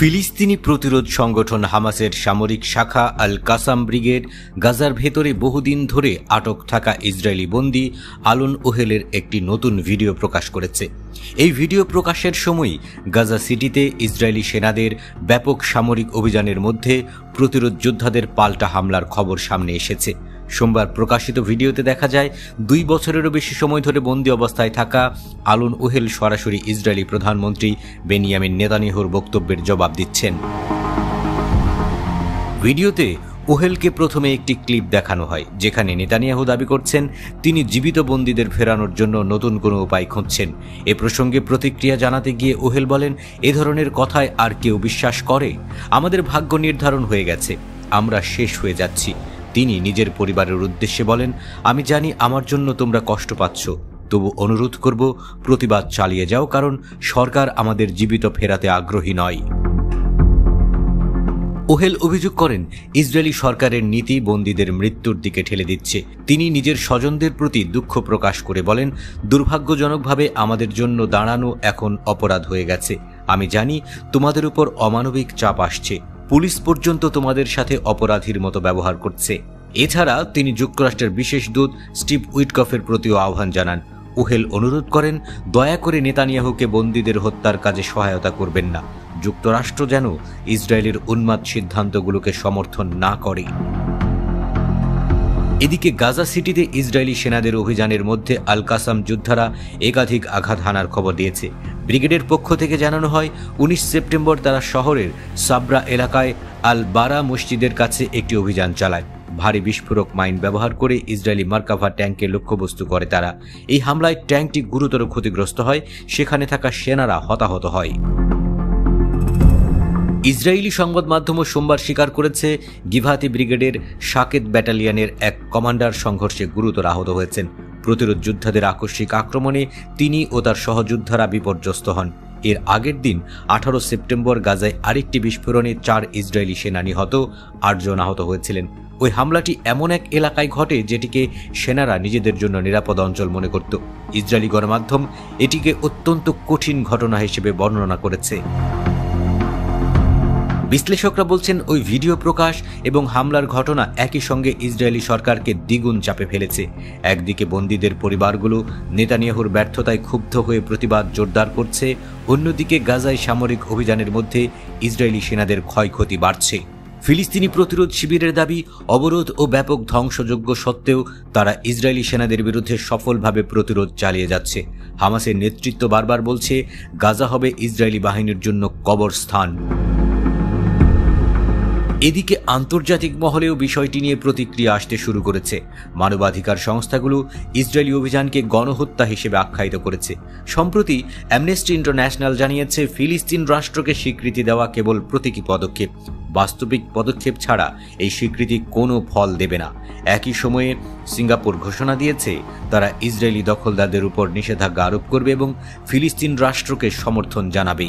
ফিলিস্তিনি প্রতিরোধ সংগঠন হামাসের সামরিক শাখা আল কাসাম ব্রিগেড গাজার ভেতরে বহুদিন ধরে আটক থাকা ইসরায়েলি বন্দী আলোন ওহেলের একটি নতুন ভিডিও প্রকাশ করেছে। এই ভিডিও প্রকাশের সময় গাজা সিটিতে ইসরায়েলি সেনাদের ব্যাপক সামরিক অভিযানের মধ্যে প্রতিরোধ যোদ্ধাদের পাল্টা হামলার খবর সামনে এসেছে। সোমবার প্রকাশিত ভিডিওতে দেখা যায় 2 বছরেরও বেশি সময় ধরে বন্দী অবস্থায় থাকা আলোন ওহেল সরাসরি ইসরায়েলি প্রধানমন্ত্রী বেনিয়ামিন নেতানিয়াহুর বক্তব্যের জবাব দিচ্ছেন। ভিডিওতে ওহেলকে প্রথমে একটি ক্লিপ দেখানো হয়, যেখানে নেতানিয়াহু দাবি করছেন তিনি জীবিত বন্দীদের ফেরানোর জন্য নতুন কোনো উপায় খুঁজছেন। এ প্রসঙ্গে প্রতিক্রিয়া জানাতে গিয়ে ওহেল বলেন, এ ধরনের কথায় আর কেউ বিশ্বাস করে? আমাদের ভাগ্য নির্ধারণ হয়ে গেছে, আমরা শেষ হয়ে যাচ্ছি। তিনি নিজের পরিবারের উদ্দেশ্যে বলেন, আমি জানি আমার জন্য তোমরা কষ্ট পাচ্ছ, তবু অনুরোধ করব প্রতিবাদ চালিয়ে যাও, কারণ সরকার আমাদের জীবিত ফেরাতে আগ্রহী নয়। ওহেল অভিযোগ করেন, ইসরায়েলি সরকারের নীতি বন্দীদের মৃত্যুর দিকে ঠেলে দিচ্ছে। তিনি নিজের স্বজনদের প্রতি দুঃখ প্রকাশ করে বলেন, দুর্ভাগ্যজনকভাবে আমাদের জন্য দাঁড়ানো এখন অপরাধ হয়ে গেছে। আমি জানি তোমাদের উপর অমানবিক চাপ আসছে, পুলিশ পর্যন্ত তোমাদের সাথে অপরাধীর মতো ব্যবহার করছে। এছাড়া তিনি যুক্তরাষ্ট্রের বিশেষ দূত স্টিভ উইটকফের প্রতিও আহ্বান জানান। ওহেল অনুরোধ করেন, দয়া করে নেতানিয়াহুকে বন্দীদের হত্যার কাজে সহায়তা করবেন না। যুক্তরাষ্ট্র যেন ইসরায়েলের উন্মাদ সিদ্ধান্তগুলোকে সমর্থন না করে। এদিকে গাজা সিটিতে ইসরায়েলি সেনাদের অভিযানের মধ্যে আল কাসাম যোদ্ধারা একাধিক আঘাত হানার খবর দিয়েছে। ব্রিগেডের পক্ষ থেকে জানানো হয়, 19 সেপ্টেম্বর তারা শহরের সাবরা এলাকায় আল বারা মসজিদের কাছে একটি অভিযান চালায়। ভারী বিস্ফোরক মাইন ব্যবহার করে ইসরায়েলি মার্কাভা ট্যাঙ্কে লক্ষ্যবস্তু করে তারা। এই হামলায় ট্যাঙ্কটি গুরুতর ক্ষতিগ্রস্ত হয়, সেখানে থাকা সেনারা হতাহত হয়। ইসরায়েলি সংবাদ মাধ্যমও সোমবার স্বীকার করেছে, গিভাতি ব্রিগেডের শাকেত ব্যাটালিয়নের এক কমান্ডার সংঘর্ষে গুরুতর আহত হয়েছেন। প্রতিরোধ যোদ্ধাদের আকস্মিক আক্রমণে তিনি ও তার সহযোদ্ধারা বিপর্যস্ত হন। এর আগের দিন 18 সেপ্টেম্বর গাজায় আরেকটি বিস্ফোরণে 4 ইসরায়েলি সেনা নিহত, 8 জন আহত হয়েছিলেন। ওই হামলাটি এমন এক এলাকায় ঘটে যেটিকে সেনারা নিজেদের জন্য নিরাপদ অঞ্চল মনে করত। ইসরায়েলি গণমাধ্যম এটিকে অত্যন্ত কঠিন ঘটনা হিসেবে বর্ণনা করেছে। বিশ্লেষকরা বলছেন, ওই ভিডিও প্রকাশ এবং হামলার ঘটনা একই সঙ্গে ইসরায়েলি সরকারকে দ্বিগুণ চাপে ফেলেছে। একদিকে বন্দীদের পরিবারগুলো নেতানিয়াহুর ব্যর্থতায় ক্ষুব্ধ হয়ে প্রতিবাদ জোরদার করছে, অন্যদিকে গাজায় সামরিক অভিযানের মধ্যে ইসরায়েলি সেনাদের ক্ষয়ক্ষতি বাড়ছে। ফিলিস্তিনি প্রতিরোধ শিবিরের দাবি, অবরোধ ও ব্যাপক ধ্বংসযজ্ঞ সত্ত্বেও তারা ইসরায়েলি সেনাদের বিরুদ্ধে সফলভাবে প্রতিরোধ চালিয়ে যাচ্ছে। হামাসের নেতৃত্ব বারবার বলছে, গাজা হবে ইসরায়েলি বাহিনীর জন্য কবরস্থান। এদিকে আন্তর্জাতিক মহলেও বিষয়টি নিয়ে প্রতিক্রিয়া আসতে শুরু করেছে। মানবাধিকার সংস্থাগুলো ইসরায়েলি অভিযানকে গণহত্যা হিসেবে আখ্যায়িত করেছে। সম্প্রতি অ্যামনেস্টি ইন্টারন্যাশনাল জানিয়েছে, ফিলিস্তিন রাষ্ট্রকে স্বীকৃতি দেওয়া কেবল প্রতীকী পদক্ষেপ, বাস্তবিক পদক্ষেপ ছাড়া এই স্বীকৃতি কোনো ফল দেবে না। একই সময়ে সিঙ্গাপুর ঘোষণা দিয়েছে তারা ইসরায়েলি দখলদারদের উপর নিষেধাজ্ঞা আরোপ করবে এবং ফিলিস্তিন রাষ্ট্রকে সমর্থন জানাবে।